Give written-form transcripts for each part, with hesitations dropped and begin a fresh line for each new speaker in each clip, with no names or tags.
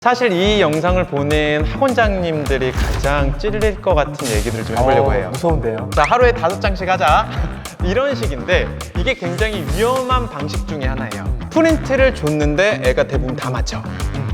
사실 이 영상을 보는 학원장님들이 가장 찔릴 것 같은 얘기들을 좀 해보려고 해요.
무서운데요?
자, 하루에 5장씩 하자. 이런 식인데 이게 굉장히 위험한 방식 중에 하나예요. 프린트를 줬는데 애가 대부분 다 맞죠.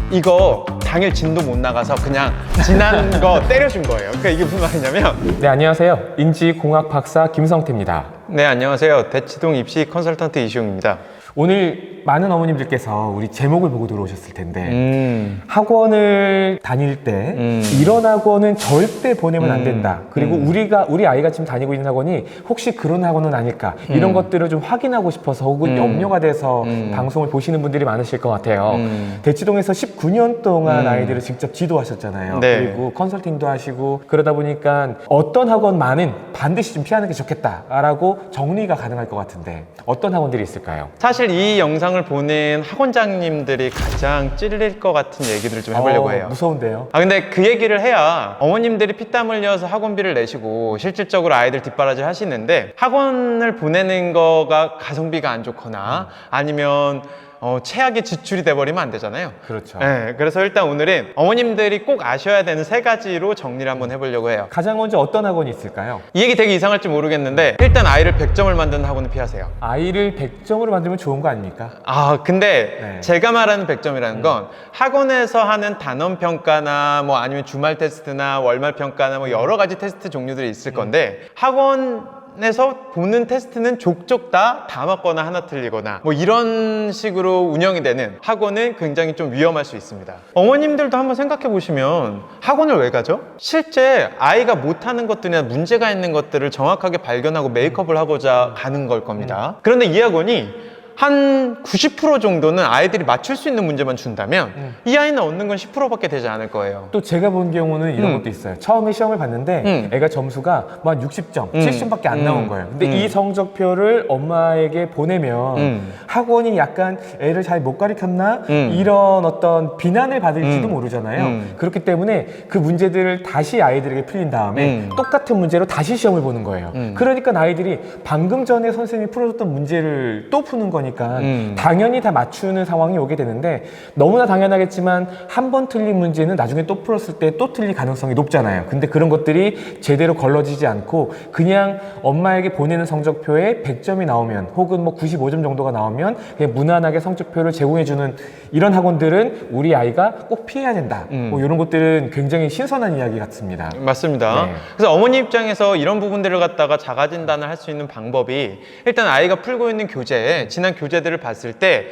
이거 당일 진도 못 나가서 그냥 지난 거 때려준 거예요. 그러니까 이게 무슨 말이냐면
네, 안녕하세요. 인지공학 박사 김성태입니다.
네, 안녕하세요. 대치동 입시 컨설턴트 이시용입니다.
오늘 많은 어머님들께서 우리 제목을 보고 들어오셨을 텐데 학원을 다닐 때 이런 학원은 절대 보내면 안 된다. 그리고 우리 아이가 지금 다니고 있는 학원이 혹시 그런 학원은 아닐까 이런 것들을 좀 확인하고 싶어서 혹은 염려가 돼서 방송을 보시는 분들이 많으실 것 같아요. 대치동에서 19년 동안 아이들을 직접 지도하셨잖아요.
네.
그리고 컨설팅도 하시고 그러다 보니까 어떤 학원만은 반드시 좀 피하는 게 좋겠다라고 정리가 가능할 것 같은데 어떤 학원들이 있을까요?
사실 이 영상을 보는 학원장님들이 가장 찔릴 것 같은 얘기들을 좀 해보려고 해요.
무서운데요?
근데 그 얘기를 해야 어머님들이 피땀 흘려서 학원비를 내시고 실질적으로 아이들 뒷바라지 하시는데 학원을 보내는 거가 가성비가 안 좋거나 아니면 최악의 지출이 돼버리면 안 되잖아요.
그렇죠.
네, 그래서 일단 오늘은 어머님들이 꼭 아셔야 되는 3가지로 정리를 한번 해보려고 해요.
가장 먼저 어떤 학원이 있을까요?
이 얘기 되게 이상할지 모르겠는데 일단 아이를 100점을 만드는 학원은 피하세요.
아이를 100점으로 만들면 좋은 거 아닙니까?
근데
네.
제가 말하는 100점이라는 건 학원에서 하는 단원 평가나 뭐 아니면 주말 테스트나 월말 평가나 뭐 여러 가지 테스트 종류들이 있을 건데 학원에서 보는 테스트는 족족 다 맞거나 하나 틀리거나 뭐 이런 식으로 운영이 되는 학원은 굉장히 좀 위험할 수 있습니다. 어머님들도 한번 생각해 보시면 학원을 왜 가죠? 실제 아이가 못하는 것들이나 문제가 있는 것들을 정확하게 발견하고 메이크업을 하고자 가는 걸 겁니다. 그런데 이 학원이 한 90% 정도는 아이들이 맞출 수 있는 문제만 준다면 이 아이는 얻는 건 10%밖에 되지 않을 거예요.
또 제가 본 경우는 이런 것도 있어요. 처음에 시험을 봤는데 애가 점수가 막 60점, 70점밖에 안 나온 거예요. 근데 이 성적표를 엄마에게 보내면 학원이 약간 애를 잘 못 가르쳤나? 이런 어떤 비난을 받을지도 모르잖아요. 그렇기 때문에 그 문제들을 다시 아이들에게 풀린 다음에 똑같은 문제로 다시 시험을 보는 거예요. 그러니까 아이들이 방금 전에 선생님이 풀어줬던 문제를 또 푸는 거니까 당연히 다 맞추는 상황이 오게 되는데 너무나 당연하겠지만 한 번 틀린 문제는 나중에 또 풀었을 때 또 틀릴 가능성이 높잖아요. 근데 그런 것들이 제대로 걸러지지 않고 그냥 엄마에게 보내는 성적표에 100점이 나오면 혹은 뭐 95점 정도가 나오면 그냥 무난하게 성적표를 제공해주는 이런 학원들은 우리 아이가 꼭 피해야 된다. 뭐 이런 것들은 굉장히 신선한 이야기 같습니다.
맞습니다.
네.
그래서 어머니 입장에서 이런 부분들을 갖다가 자가 진단을 할 수 있는 방법이 일단 아이가 풀고 있는 교재에 지난 교재들을 봤을 때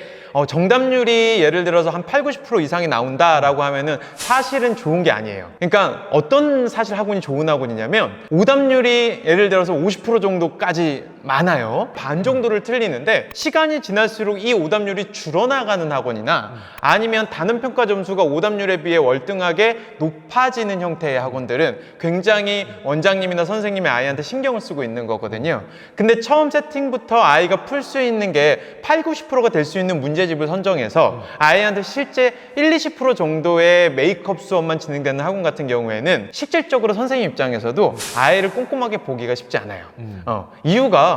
정답률이 예를 들어서 한 8, 90% 이상이 나온다라고 하면은 사실은 좋은 게 아니에요. 그러니까 어떤 사실 학원이 좋은 학원이냐면 오답률이 예를 들어서 50% 정도까지 많아요. 반 정도를 틀리는데 시간이 지날수록 이 오답률이 줄어나가는 학원이나 아니면 단원 평가 점수가 오답률에 비해 월등하게 높아지는 형태의 학원들은 굉장히 원장님이나 선생님이 아이한테 신경을 쓰고 있는 거거든요. 근데 처음 세팅부터 아이가 풀 수 있는 게 8, 90%가 될 수 있는 문제집을 선정해서 아이한테 실제 1, 20% 정도의 메이크업 수업만 진행되는 학원 같은 경우에는 실질적으로 선생님 입장에서도 아이를 꼼꼼하게 보기가 쉽지 않아요. 이유가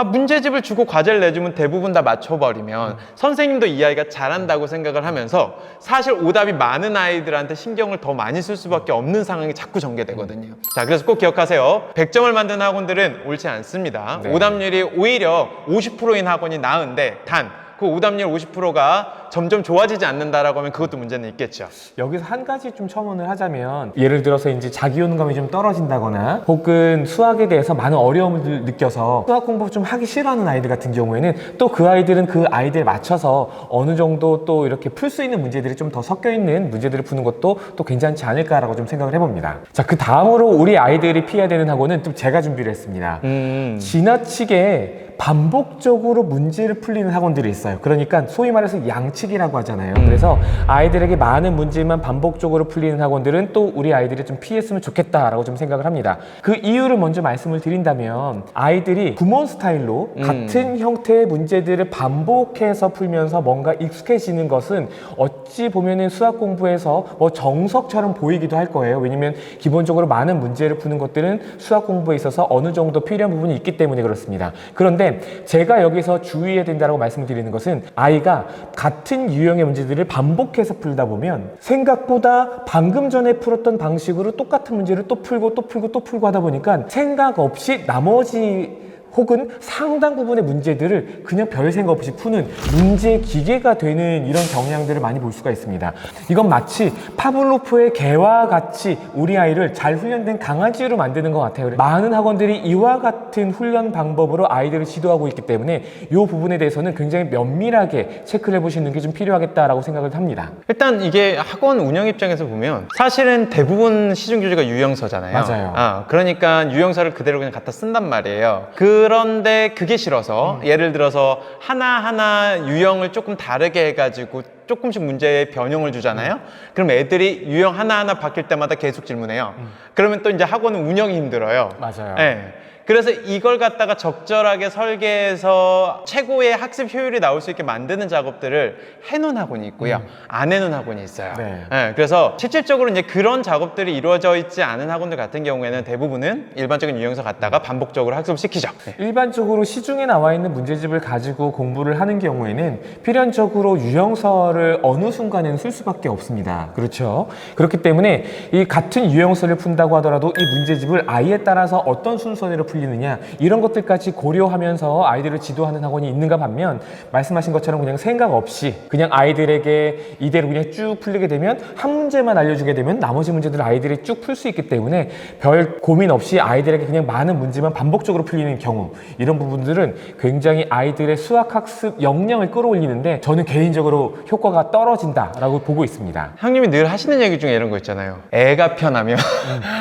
문제집을 주고 과제를 내주면 대부분 다 맞춰버리면 선생님도 이 아이가 잘한다고 생각을 하면서 사실 오답이 많은 아이들한테 신경을 더 많이 쓸 수밖에 없는 상황이 자꾸 전개되거든요. 자, 그래서 꼭 기억하세요. 100점을 만든 학원들은 옳지 않습니다.
네.
오답률이 오히려 50%인 학원이 나은데 단 그 오답률 50%가 점점 좋아지지 않는다라고 하면 그것도 문제는 있겠죠.
여기서 한 가지 좀 첨언을 하자면 예를 들어서 이제 자기 효능감이 좀 떨어진다거나 혹은 수학에 대해서 많은 어려움을 느껴서 수학 공부 좀 하기 싫어하는 아이들 같은 경우에는 또 그 아이들은 그 아이들에 맞춰서 어느 정도 또 이렇게 풀 수 있는 문제들이 좀 더 섞여 있는 문제들을 푸는 것도 또 괜찮지 않을까라고 좀 생각을 해봅니다. 자, 그 다음으로 우리 아이들이 피해야 되는 학원은 또 제가 준비를 했습니다. 지나치게 반복적으로 문제를 풀리는 학원들이 있어요. 그러니까 소위 말해서 양치기라고 하잖아요. 그래서 아이들에게 많은 문제만 반복적으로 풀리는 학원들은 또 우리 아이들이 좀 피했으면 좋겠다라고 좀 생각을 합니다. 그 이유를 먼저 말씀을 드린다면 아이들이 구몬 스타일로 같은 형태의 문제들을 반복해서 풀면서 뭔가 익숙해지는 것은 어찌 보면은 수학 공부에서 뭐 정석처럼 보이기도 할 거예요. 왜냐면 기본적으로 많은 문제를 푸는 것들은 수학 공부에 있어서 어느 정도 필요한 부분이 있기 때문에 그렇습니다. 그런데 제가 여기서 주의해야 된다고 말씀을 드리는 것은 아이가 같은 같은 유형의 문제들을 반복해서 풀다 보면 생각보다 방금 전에 풀었던 방식으로 똑같은 문제를 또 풀고 또 풀고 또 풀고 하다 보니까 생각 없이 나머지 혹은 상당 부분의 문제들을 그냥 별 생각 없이 푸는 문제 기계가 되는 이런 경향들을 많이 볼 수가 있습니다. 이건 마치 파블로프의 개와 같이 우리 아이를 잘 훈련된 강아지로 만드는 것 같아요. 많은 학원들이 이와 같은 훈련 방법으로 아이들을 지도하고 있기 때문에 이 부분에 대해서는 굉장히 면밀하게 체크를 해보시는 게 좀 필요하겠다라고 생각을 합니다.
일단 이게 학원 운영 입장에서 보면 사실은 대부분 시중 교재가 유형서잖아요.
맞아요.
그러니까 유형서를 그대로 그냥 갖다 쓴단 말이에요. 그런데 그게 싫어서 예를 들어서 하나하나 유형을 조금 다르게 해가지고 조금씩 문제에 변형을 주잖아요. 그럼 애들이 유형 하나하나 바뀔 때마다 계속 질문해요. 그러면 또 이제 학원은 운영이 힘들어요.
맞아요.
네. 그래서 이걸 갖다가 적절하게 설계해서 최고의 학습 효율이 나올 수 있게 만드는 작업들을 해놓은 학원이 있고요. 안 해놓은 학원이 있어요.
네.
네, 그래서 실질적으로 이제 그런 작업들이 이루어져 있지 않은 학원들 같은 경우에는 대부분은 일반적인 유형서 갖다가 반복적으로 학습을 시키죠. 네.
일반적으로 시중에 나와 있는 문제집을 가지고 공부를 하는 경우에는 필연적으로 유형서를 어느 순간에는 쓸 수밖에 없습니다. 그렇죠? 그렇기 때문에 이 같은 유형서를 푼다고 하더라도 이 문제집을 아이에 따라서 어떤 순서대로 풀리느냐 이런 것들까지 고려하면서 아이들을 지도하는 학원이 있는가 반면 말씀하신 것처럼 그냥 생각 없이 그냥 아이들에게 이대로 그냥 쭉 풀리게 되면 한 문제만 알려주게 되면 나머지 문제들을 아이들이 쭉 풀 수 있기 때문에 별 고민 없이 아이들에게 그냥 많은 문제만 반복적으로 풀리는 경우 이런 부분들은 굉장히 아이들의 수학학습 역량을 끌어올리는데 저는 개인적으로 효과가 떨어진다라고 보고 있습니다.
형님이 늘 하시는 얘기 중에 이런 거 있잖아요. 애가 편하면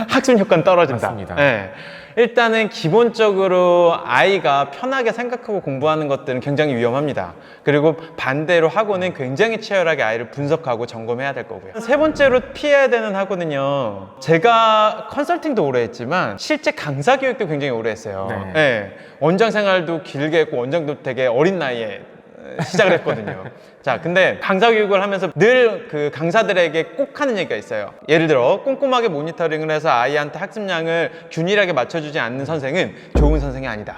학습 효과는 떨어진다.
맞습니다.
네. 일단은 기본적으로 아이가 편하게 생각하고 공부하는 것들은 굉장히 위험합니다. 그리고 반대로 학원은 굉장히 치열하게 아이를 분석하고 점검해야 될 거고요. 세 번째로 피해야 되는 학원은요. 제가 컨설팅도 오래 했지만 실제 강사 교육도 굉장히 오래 했어요.
네.
네. 원장 생활도 길게 했고 원장도 되게 어린 나이에 시작을 했거든요. 자, 근데 강사 교육을 하면서 늘 그 강사들에게 꼭 하는 얘기가 있어요. 예를 들어 꼼꼼하게 모니터링을 해서 아이한테 학습량을 균일하게 맞춰주지 않는 선생은 좋은 선생이 아니다.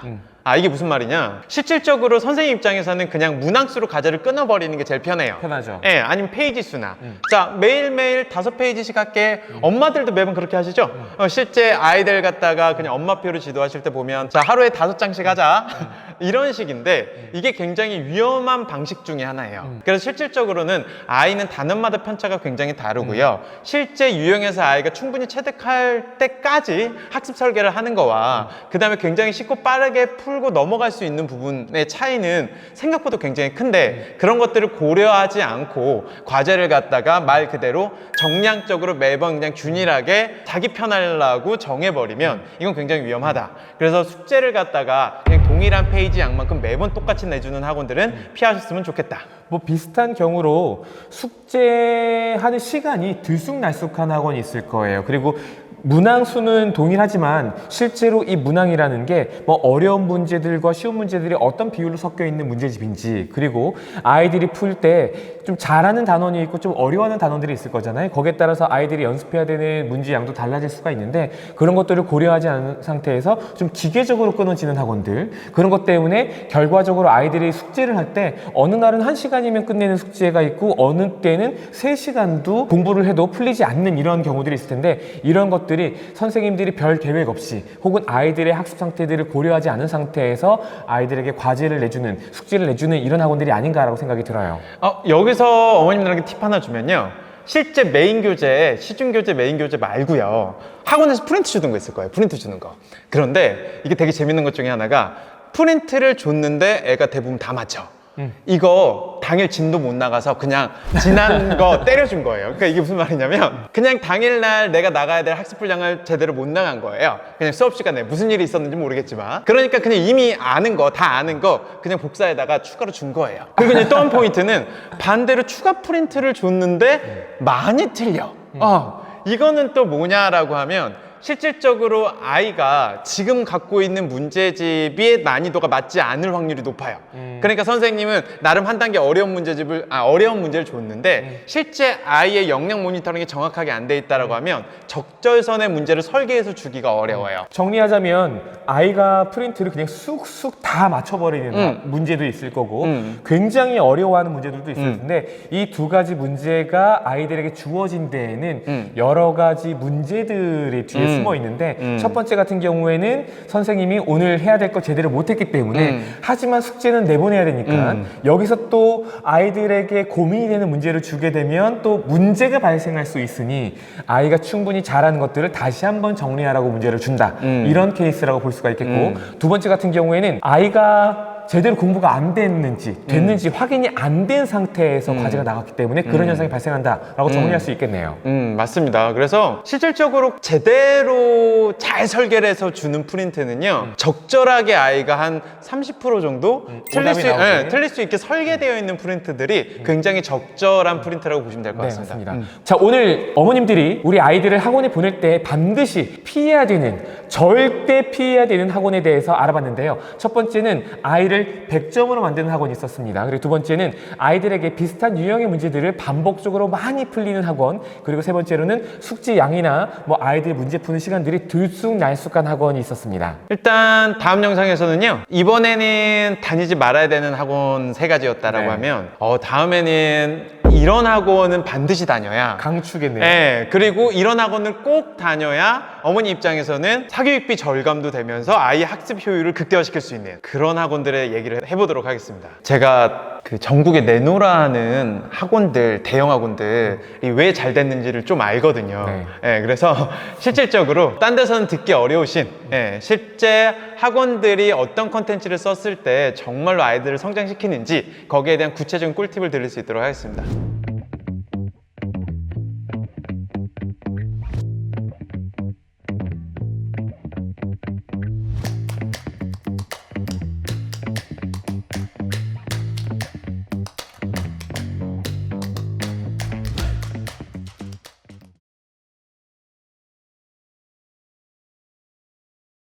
이게 무슨 말이냐? 실질적으로 선생님 입장에서는 그냥 문항수로 과제를 끊어버리는 게 제일 편해요.
편하죠.
예, 아니면 페이지 수나. 자, 매일매일 5페이지씩 할게. 엄마들도 매번 그렇게 하시죠? 실제 아이들 갖다가 그냥 엄마표로 지도하실 때 보면 자, 하루에 5장씩 하자. 이런 식인데 이게 굉장히 위험한 방식 중에 하나예요. 그래서 실질적으로는 아이는 단원마다 편차가 굉장히 다르고요. 실제 유형에서 아이가 충분히 체득할 때까지 학습 설계를 하는 거와 그 다음에 굉장히 쉽고 빠르게 풀고 넘어갈 수 있는 부분의 차이는 생각보다 굉장히 큰데 그런 것들을 고려하지 않고 과제를 갖다가 말 그대로 정량적으로 매번 그냥 균일하게 자기 편하려고 정해버리면 이건 굉장히 위험하다. 그래서 숙제를 갖다가 그냥 동일한 페이지 양만큼 매번 똑같이 내주는 학원들은 피하셨으면 좋겠다.
뭐 비슷한 경우로 숙제하는 시간이 들쑥날쑥한 학원이 있을 거예요. 그리고 문항 수는 동일하지만 실제로 이 문항이라는 게 뭐 어려운 문제들과 쉬운 문제들이 어떤 비율로 섞여 있는 문제집인지 그리고 아이들이 풀 때 좀 잘하는 단원이 있고 좀 어려워하는 단원들이 있을 거잖아요. 거기에 따라서 아이들이 연습해야 되는 문제 양도 달라질 수가 있는데 그런 것들을 고려하지 않은 상태에서 좀 기계적으로 끊어지는 학원들 그런 것 때문에 결과적으로 아이들이 숙제를 할 때 어느 날은 1시간이면 끝내는 숙제가 있고 어느 때는 3시간도 공부를 해도 풀리지 않는 이런 경우들이 있을 텐데 이런 것들이 선생님들이 별 계획 없이 혹은 아이들의 학습 상태들을 고려하지 않은 상태에서 아이들에게 과제를 내주는 숙제를 내주는 이런 학원들이 아닌가라고 생각이 들어요.
여기서 어머님들에게 팁 하나 주면요. 실제 메인 교재, 시중 교재, 메인 교재 말고요. 학원에서 프린트 주는 거 있을 거예요. 프린트 주는 거. 그런데 이게 되게 재밌는 것 중에 하나가 프린트를 줬는데 애가 대부분 다 맞춰. 이거 당일 진도 못 나가서 그냥 지난 거 때려준 거예요. 그러니까 이게 무슨 말이냐면 그냥 당일날 내가 나가야 될 학습 분량을 제대로 못 나간 거예요. 그냥 수업 시간에 무슨 일이 있었는지 모르겠지만 그러니까 그냥 이미 아는 거 다 아는 거 그냥 복사에다가 추가로 준 거예요. 그리고 이제 또 한 포인트는 반대로 추가 프린트를 줬는데 많이 틀려. 이거는 또 뭐냐라고 하면 실질적으로 아이가 지금 갖고 있는 문제집의 난이도가 맞지 않을 확률이 높아요. 그러니까 선생님은 나름 한 단계 어려운 문제를 줬는데 실제 아이의 역량 모니터링이 정확하게 안 돼 있다라고 하면 적절선의 문제를 설계해서 주기가 어려워요.
정리하자면 아이가 프린트를 그냥 쑥쑥 다 맞춰버리는 문제도 있을 거고 굉장히 어려워하는 문제들도 있을 텐데 이 두 가지 문제가 아이들에게 주어진 데에는 여러 가지 문제들이 뒤에 숨어 있는데 첫 번째 같은 경우에는 선생님이 오늘 해야 될 거 제대로 못했기 때문에 하지만 숙제는 내보내야 되니까 여기서 또 아이들에게 고민이 되는 문제를 주게 되면 또 문제가 발생할 수 있으니 아이가 충분히 잘하는 것들을 다시 한번 정리하라고 문제를 준다. 이런 케이스라고 볼 수가 있겠고 두 번째 같은 경우에는 아이가 제대로 공부가 안 됐는지 확인이 안 된 상태에서 과제가 나갔기 때문에 그런 현상이 발생한다라고 정리할 수 있겠네요.
맞습니다. 그래서 실질적으로 제대로 잘 설계를 해서 주는 프린트는요, 적절하게 아이가 한 30% 정도 틀릴 수 있게 설계되어 있는 프린트들이 굉장히 적절한 프린트라고 보시면 될 것
네,
같습니다.
맞습니다. 자, 오늘 어머님들이 우리 아이들을 학원에 보낼 때 반드시 피해야 되는, 절대 피해야 되는 학원에 대해서 알아봤는데요. 첫 번째는 아이를 100점으로 만드는 학원이 있었습니다. 그리고 두 번째는 아이들에게 비슷한 유형의 문제들을 반복적으로 많이 풀리는 학원, 그리고 세 번째로는 숙제 양이나 뭐 아이들 문제 푸는 시간들이 들쑥날쑥한 학원이 있었습니다.
일단 다음 영상에서는요, 이번에는 다니지 말아야 되는 학원 3가지였다라고 하면 다음에는 이런 학원은 반드시 다녀야
강추겠네요.
네, 그리고 이런 학원을 꼭 다녀야 어머니 입장에서는 사교육비 절감도 되면서 아이의 학습 효율을 극대화시킬 수 있는 그런 학원들의 얘기를 해보도록 하겠습니다. 제가 그 전국에 내노라는 학원들, 대형 학원들이 왜 잘 됐는지를 좀 알거든요. 네, 그래서 실질적으로 딴 데서는 듣기 어려우신 실제 학원들이 어떤 컨텐츠를 썼을 때 정말로 아이들을 성장시키는지 거기에 대한 구체적인 꿀팁을 드릴 수 있도록 하겠습니다.